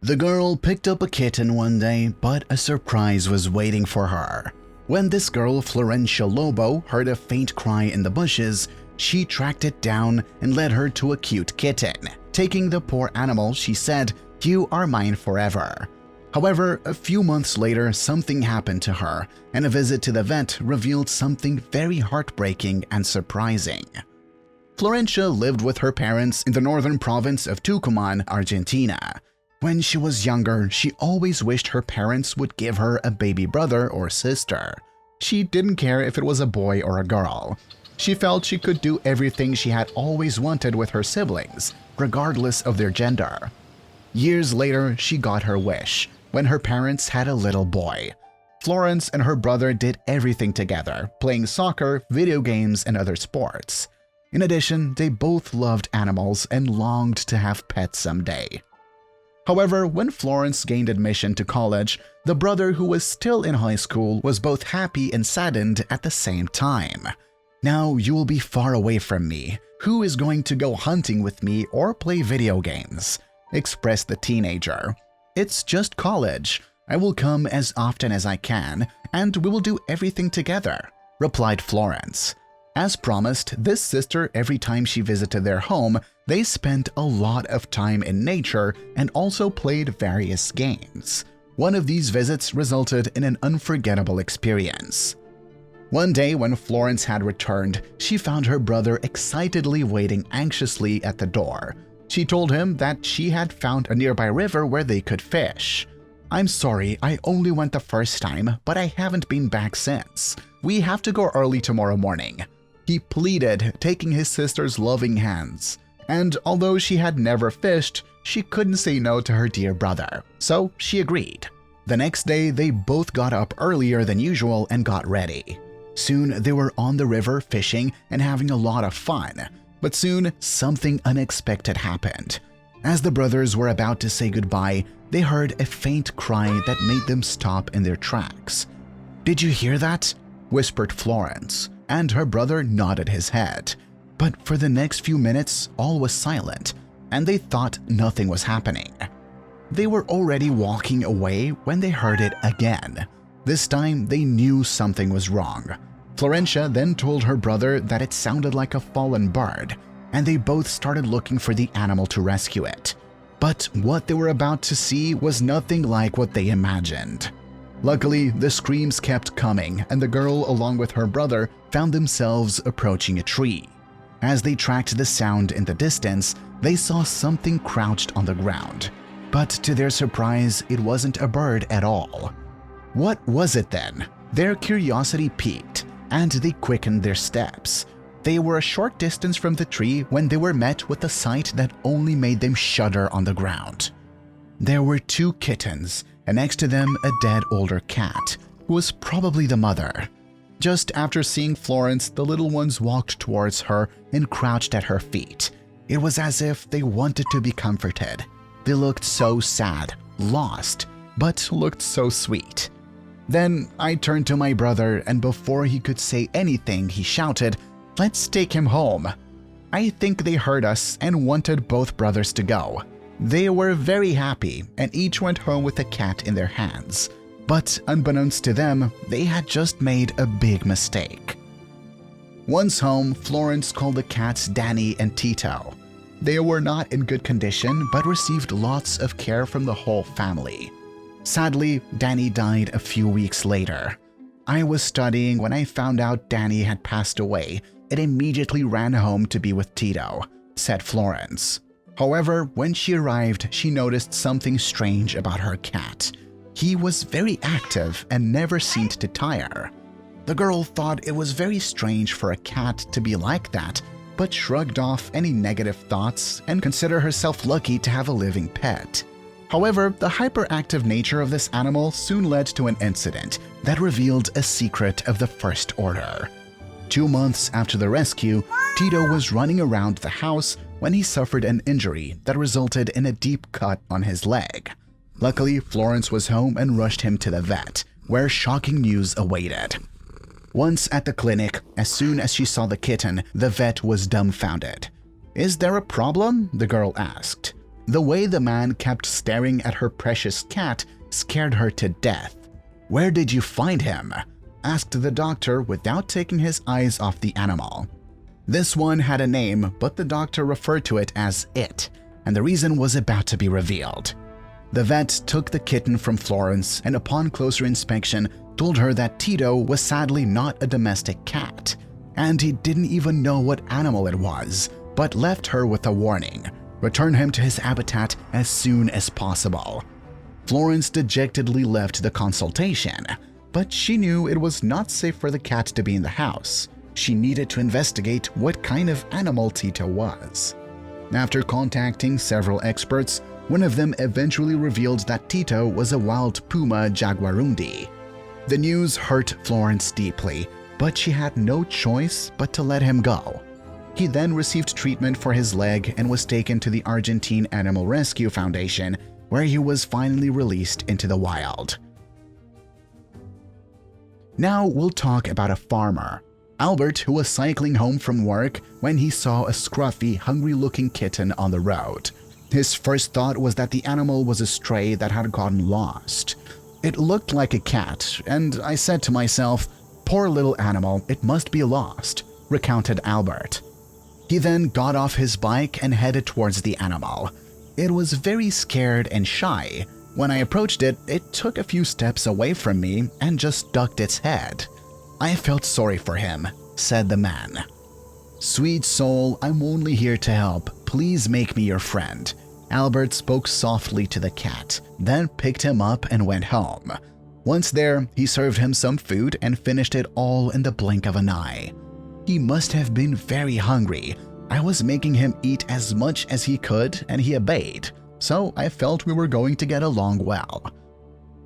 The girl picked up a kitten one day, but a surprise was waiting for her. When this girl, Florencia Lobo, heard a faint cry in the bushes, she tracked it down and led her to a cute kitten. Taking the poor animal, she said, "You are mine forever." However, a few months later, something happened to her, and a visit to the vet revealed something very heartbreaking and surprising. Florencia lived with her parents in the northern province of Tucumán, Argentina. When she was younger, she always wished her parents would give her a baby brother or sister. She didn't care if it was a boy or a girl. She felt she could do everything she had always wanted with her siblings, regardless of their gender. Years later, she got her wish when her parents had a little boy. Florence and her brother did everything together, playing soccer, video games, and other sports. In addition, they both loved animals and longed to have pets someday. However, when Florence gained admission to college, the brother who was still in high school was both happy and saddened at the same time. "Now you will be far away from me. Who is going to go hunting with me or play video games?" expressed the teenager. "It's just college. I will come as often as I can, and we will do everything together," replied Florence. As promised, this sister, every time she visited their home, they spent a lot of time in nature and also played various games. One of these visits resulted in an unforgettable experience. One day when Florence had returned, she found her brother excitedly waiting anxiously at the door. She told him that she had found a nearby river where they could fish. "I'm sorry, I only went the first time, but I haven't been back since. We have to go early tomorrow morning," he pleaded, taking his sister's loving hands. And although she had never fished, she couldn't say no to her dear brother, so she agreed. The next day, they both got up earlier than usual and got ready. Soon they were on the river fishing and having a lot of fun, but soon something unexpected happened. As the brothers were about to say goodbye, they heard a faint cry that made them stop in their tracks. "Did you hear that?" whispered Florence, and her brother nodded his head. But for the next few minutes, all was silent, and they thought nothing was happening. They were already walking away when they heard it again. This time, they knew something was wrong. Florencia then told her brother that it sounded like a fallen bird, and they both started looking for the animal to rescue it. But what they were about to see was nothing like what they imagined. Luckily, the screams kept coming, and the girl, along with her brother, found themselves approaching a tree. As they tracked the sound in the distance, they saw something crouched on the ground. But to their surprise, it wasn't a bird at all. What was it then? Their curiosity piqued, and they quickened their steps. They were a short distance from the tree when they were met with a sight that only made them shudder on the ground. There were two kittens, and next to them a dead older cat, who was probably the mother. Just after seeing Florence, the little ones walked towards her and crouched at her feet. It was as if they wanted to be comforted. They looked so sad, lost, but looked so sweet. Then I turned to my brother, and before he could say anything, he shouted, "Let's take him home." I think they heard us and wanted both brothers to go. They were very happy, and each went home with a cat in their hands. But unbeknownst to them, they had just made a big mistake. Once home, Florence called the cats Danny and Tito. They were not in good condition, but received lots of care from the whole family. Sadly, Danny died a few weeks later. I was studying when I found out Danny had passed away and immediately ran home to be with Tito, said Florence. However, when she arrived, she noticed something strange about her cat. He was very active and never seemed to tire. The girl thought it was very strange for a cat to be like that, but shrugged off any negative thoughts and considered herself lucky to have a living pet. However, the hyperactive nature of this animal soon led to an incident that revealed a secret of the First Order. 2 months after the rescue, Tito was running around the house when he suffered an injury that resulted in a deep cut on his leg. Luckily, Florence was home and rushed him to the vet, where shocking news awaited. Once at the clinic, as soon as she saw the kitten, the vet was dumbfounded. "Is there a problem?" the girl asked. The way the man kept staring at her precious cat scared her to death. "Where did you find him?" asked the doctor without taking his eyes off the animal. This one had a name, but the doctor referred to it as It, and the reason was about to be revealed. The vet took the kitten from Florence and upon closer inspection told her that Tito was sadly not a domestic cat, and he didn't even know what animal it was, but left her with a warning: return him to his habitat as soon as possible. Florence dejectedly left the consultation, but she knew it was not safe for the cat to be in the house. She needed to investigate what kind of animal Tito was. After contacting several experts, one of them eventually revealed that Tito was a wild puma jaguarundi. The news hurt Florence deeply, but she had no choice but to let him go. He then received treatment for his leg and was taken to the Argentine Animal Rescue Foundation, where he was finally released into the wild. Now we'll talk about a farmer, Albert, who was cycling home from work when he saw a scruffy, hungry-looking kitten on the road. His first thought was that the animal was a stray that had gotten lost. It looked like a cat, and I said to myself, "Poor little animal, it must be lost," recounted Albert. He then got off his bike and headed towards the animal. It was very scared and shy. When I approached it, it took a few steps away from me and just ducked its head. "I felt sorry for him," said the man. "Sweet soul, I'm only here to help. Please make me your friend." Albert spoke softly to the cat, then picked him up and went home. Once there, he served him some food and finished it all in the blink of an eye. He must have been very hungry. I was making him eat as much as he could and he obeyed, so I felt we were going to get along well.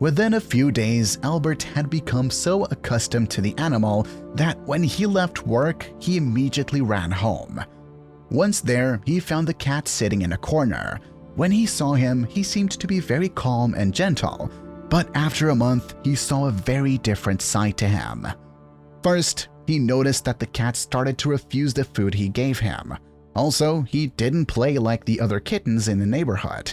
Within a few days, Albert had become so accustomed to the animal that when he left work, he immediately ran home. Once there, he found the cat sitting in a corner. When he saw him, he seemed to be very calm and gentle, but after a month, he saw a very different side to him. First, he noticed that the cat started to refuse the food he gave him. Also, he didn't play like the other kittens in the neighborhood.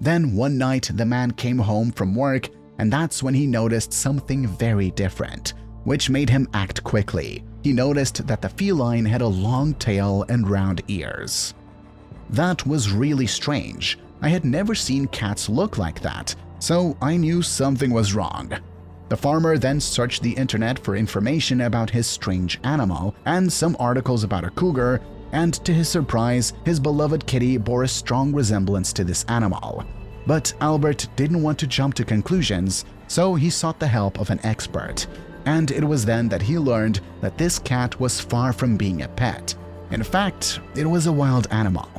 Then one night, the man came home from work, and that's when he noticed something very different, which made him act quickly. He noticed that the feline had a long tail and round ears. That was really strange. I had never seen cats look like that, so I knew something was wrong. The farmer then searched the internet for information about his strange animal and some articles about a cougar, and to his surprise, his beloved kitty bore a strong resemblance to this animal. But Albert didn't want to jump to conclusions, so he sought the help of an expert. And it was then that he learned that this cat was far from being a pet. In fact, it was a wild animal.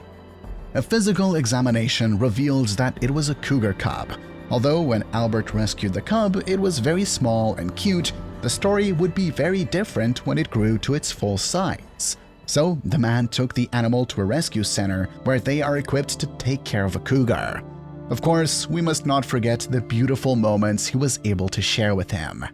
A physical examination revealed that it was a cougar cub. Although when Albert rescued the cub, it was very small and cute, the story would be very different when it grew to its full size. So the man took the animal to a rescue center where they are equipped to take care of a cougar. Of course, we must not forget the beautiful moments he was able to share with him.